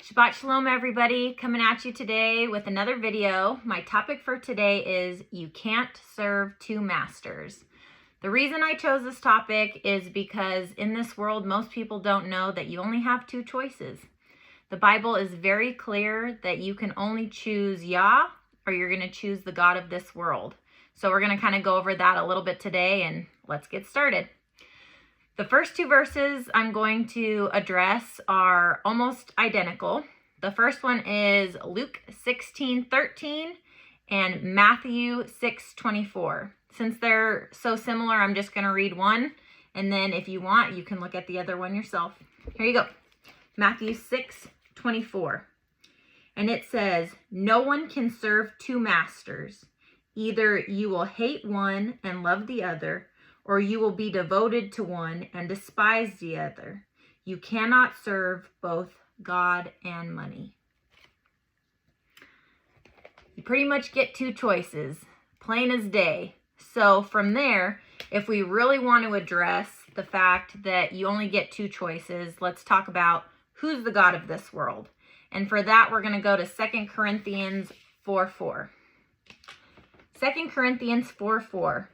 Shabbat Shalom, everybody. Coming at you today with another video. My topic for today is you can't serve two masters. The reason I chose this topic is because in this world, most people don't know that you only have two choices. The Bible is very clear that you can only choose Yah or you're going to choose the God of this world. So we're going to kind of go over that a little bit today, and let's get started. The first two verses I'm going to address are almost identical. The first one is Luke 16:13 and Matthew 6:24. Since they're so similar, I'm just going to read one, and then if you want, you can look at the other one yourself. Here you go. Matthew 6:24. And it says, "No one can serve two masters. Either you will hate one and love the other, or you will be devoted to one and despise the other. You cannot serve both God and money." You pretty much get two choices, plain as day. So from there, if we really want to address the fact that you only get two choices, let's talk about who's the God of this world. And for that, we're going to go to 2 Corinthians 4:4. 2 Corinthians 4:4.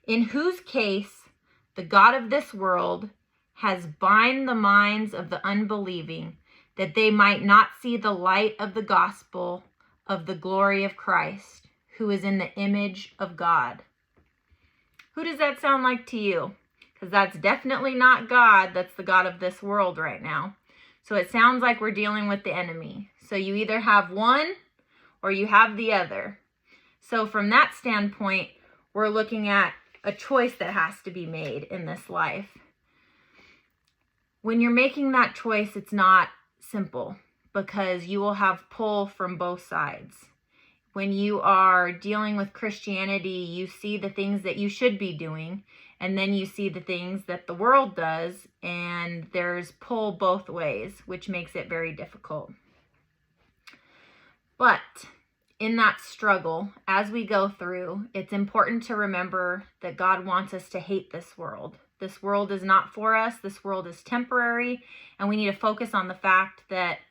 "In whose case the God of this world has bound the minds of the unbelieving, that they might not see the light of the gospel of the glory of Christ, who is in the image of God." Who does that sound like to you? Because that's definitely not God. That's the God of this world right now. So it sounds like we're dealing with the enemy. So you either have one or you have the other. So from that standpoint, we're looking at a choice that has to be made in this life. When you're making that choice, it's not simple because you will have pull from both sides. When you are dealing with Christianity, you see the things that you should be doing, and then you see the things that the world does, and there's pull both ways, which makes it very difficult. But in that struggle, as we go through, it's important to remember that God wants us to hate this world. This world is not for us. This world is temporary, and we need to focus on the fact that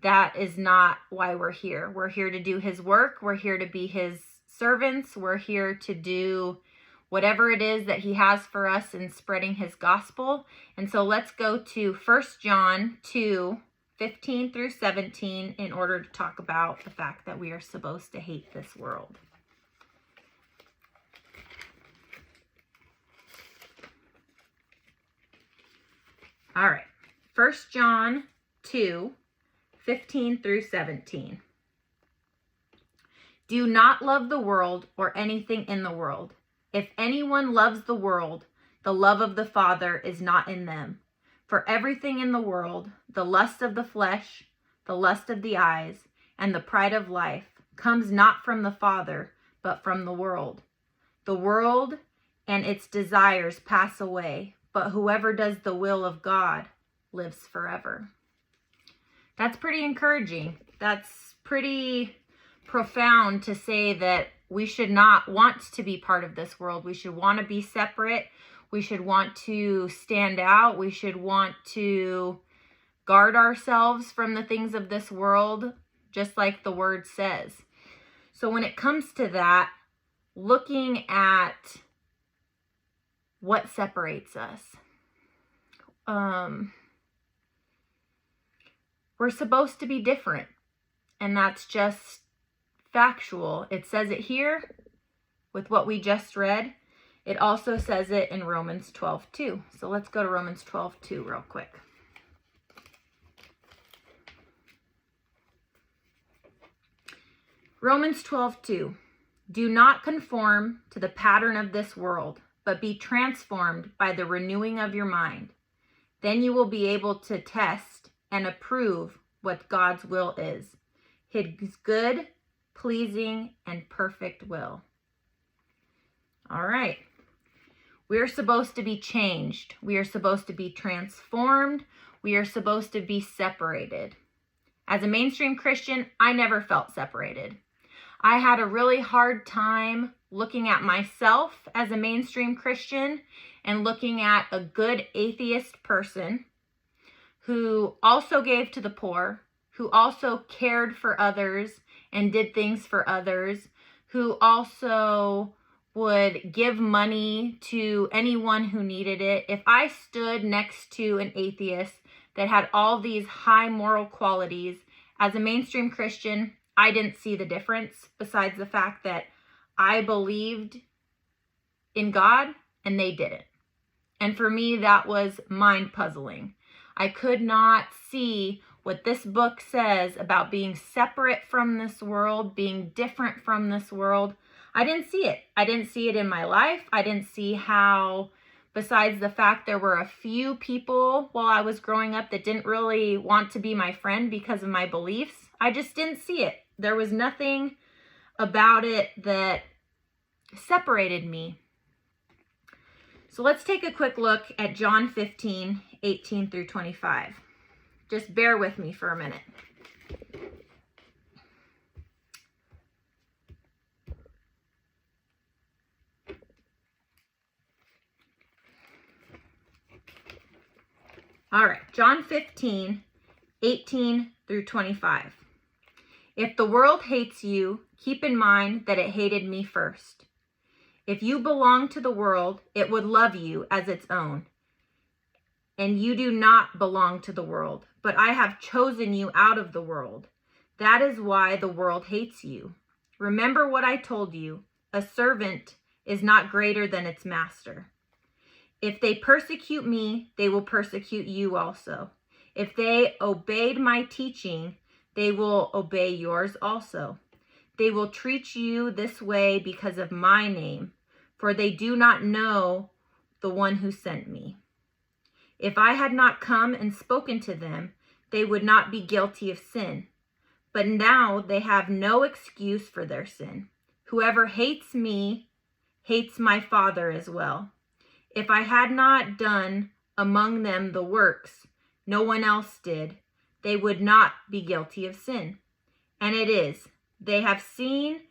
that is not why we're here. We're here to do His work. We're here to be His servants. We're here to do whatever it is that He has for us in spreading His gospel. And so let's go to 1 John 2:15 through 17 in order to talk about the fact that we are supposed to hate this world. All right, 1 John 2:15 through 17. "Do not love the world or anything in the world. If anyone loves the world, the love of the Father is not in them. For everything in the world, the lust of the flesh, the lust of the eyes, and the pride of life, comes not from the Father, but from the world. The world and its desires pass away, but whoever does the will of God lives forever." That's pretty encouraging. That's pretty profound to say that we should not want to be part of this world. We should want to be separate. We should want to stand out. We should want to guard ourselves from the things of this world, just like the word says. So when it comes to that, looking at what separates us, we're supposed to be different, and that's just factual. It says it here with what we just read. It also says it in Romans 12:2. So let's go to Romans 12:2 real quick. Romans 12:2. "Do not conform to the pattern of this world, but be transformed by the renewing of your mind. Then you will be able to test and approve what God's will is, His good, pleasing, and perfect will." All right. We're supposed to be changed. We are supposed to be transformed. We are supposed to be separated. As a mainstream Christian, I never felt separated. I had a really hard time looking at myself as a mainstream Christian and looking at a good atheist person who also gave to the poor, who also cared for others and did things for others, who also would give money to anyone who needed it. If I stood next to an atheist that had all these high moral qualities, as a mainstream Christian, I didn't see the difference, besides the fact that I believed in God and they didn't. And for me, that was mind puzzling. I could not see what this book says about being separate from this world, being different from this world. I didn't see it. I didn't see it in my life. I didn't see how, besides the fact there were a few people while I was growing up that didn't really want to be my friend because of my beliefs, I just didn't see it. There was nothing about it that separated me. So let's take a quick look at John 15, 18 through 25. Just bear with me for a minute. All right, John 15, 18 through 25. If the world hates you, keep in mind that it hated me first. If you belong to the world, it would love you as its own. And you do not belong to the world, but I have chosen you out of the world. That is why the world hates you. Remember what I told you. A servant is not greater than its master. If they persecute me, they will persecute you also. If they obeyed my teaching, they will obey yours also. They will treat you this way because of my name, for they do not know the one who sent me. If I had not come and spoken to them, they would not be guilty of sin. But now they have no excuse for their sin. Whoever hates me hates my Father as well. If I had not done among them the works no one else did, they would not be guilty of sin. And it is, they have seen,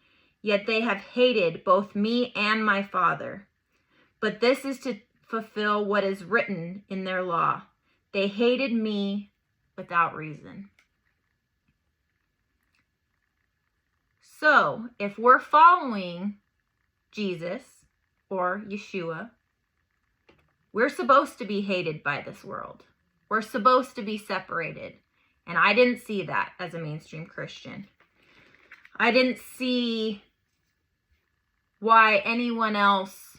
yet they have hated both me and my Father. But this is to fulfill what is written in their law. They hated me without reason. So, if we're following Jesus or Yeshua, we're supposed to be hated by this world. We're supposed to be separated. And I didn't see that as a mainstream Christian. I didn't see why anyone else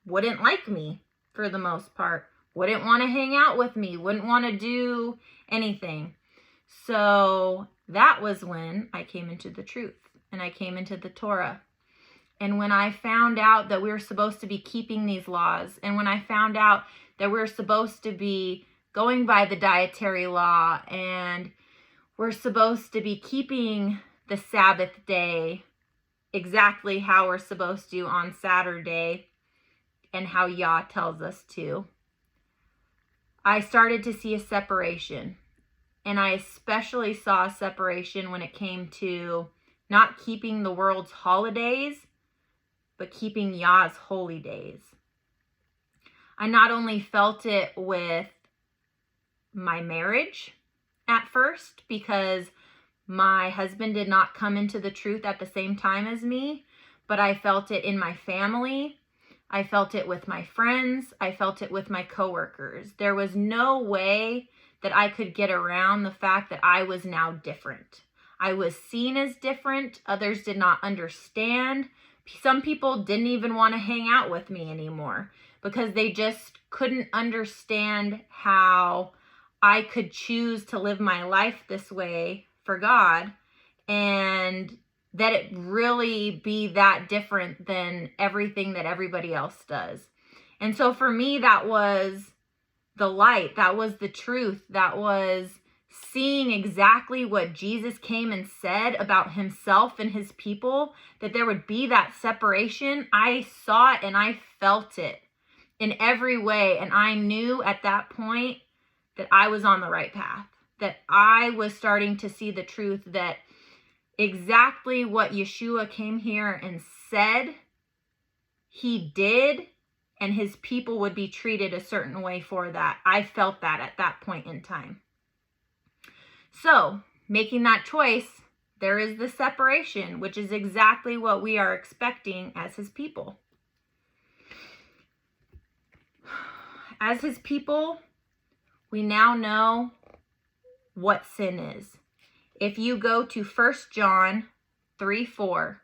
wouldn't like me for the most part, wouldn't want to hang out with me, wouldn't want to do anything. So that was when I came into the truth and I came into the Torah. And when I found out that we were supposed to be keeping these laws, and when I found out that we're supposed to be going by the dietary law, and we're supposed to be keeping the Sabbath day exactly how we're supposed to on Saturday and how Yah tells us to, I started to see a separation. And I especially saw a separation when it came to not keeping the world's holidays, but keeping Yah's holy days. I not only felt it with my marriage at first, because my husband did not come into the truth at the same time as me, but I felt it in my family. I felt it with my friends. I felt it with my coworkers. There was no way that I could get around the fact that I was now different. I was seen as different. Others did not understand. Some people didn't even want to hang out with me anymore because they just couldn't understand how I could choose to live my life this way for God, and that it really be that different than everything that everybody else does. And so for me, that was the light. That was the truth. That was seeing exactly what Jesus came and said about himself and his people, that there would be that separation. I saw it and I felt it in every way. And I knew at that point that I was on the right path, that I was starting to see the truth, that exactly what Yeshua came here and said, he did, and his people would be treated a certain way for that. I felt that at that point in time. So, making that choice, there is the separation, which is exactly what we are expecting as his people. As his people, we now know what sin is. If you go to 1 John 3:4,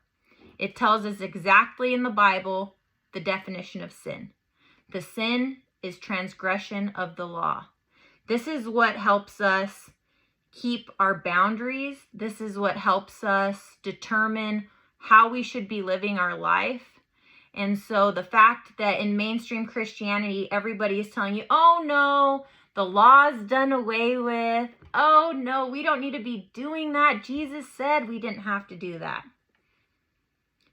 it tells us exactly in the Bible the definition of sin. The sin is transgression of the law. This is what helps us keep our boundaries. This is what helps us determine how we should be living our life. And so the fact that in mainstream Christianity, everybody is telling you, oh no, the law's done away with. Oh no, we don't need to be doing that. Jesus said we didn't have to do that.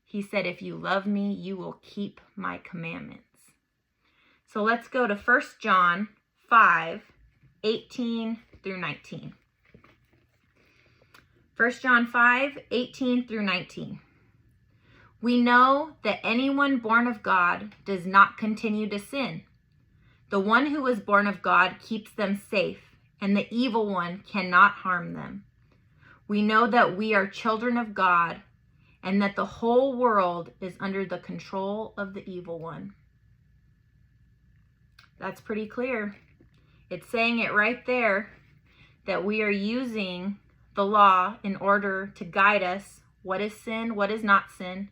He said, if you love me, you will keep my commandments. So let's go to 1 John 5:18 through 19. 1 John 5:18 through 19. We know that anyone born of God does not continue to sin. The one who was born of God keeps them safe, and the evil one cannot harm them. We know that we are children of God, and that the whole world is under the control of the evil one. That's pretty clear. It's saying it right there that we are using the law in order to guide us what is sin, what is not sin,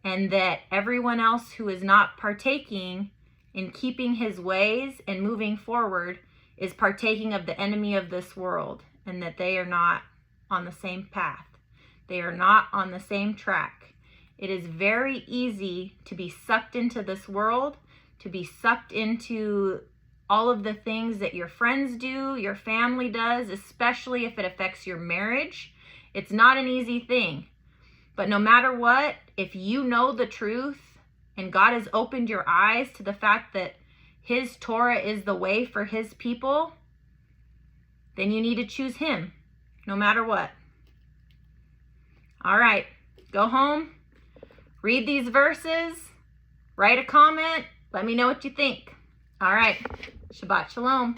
and that everyone else who is not partaking in keeping his ways and moving forward is partaking of the enemy of this world, and that they are not on the same path. They are not on the same track. It is very easy to be sucked into this world, to be sucked into all of the things that your friends do, your family does, especially if it affects your marriage. It's not an easy thing. But no matter what, if you know the truth and God has opened your eyes to the fact that his Torah is the way for his people, then you need to choose him, no matter what. All right, go home, read these verses, write a comment, let me know what you think. All right, Shabbat Shalom.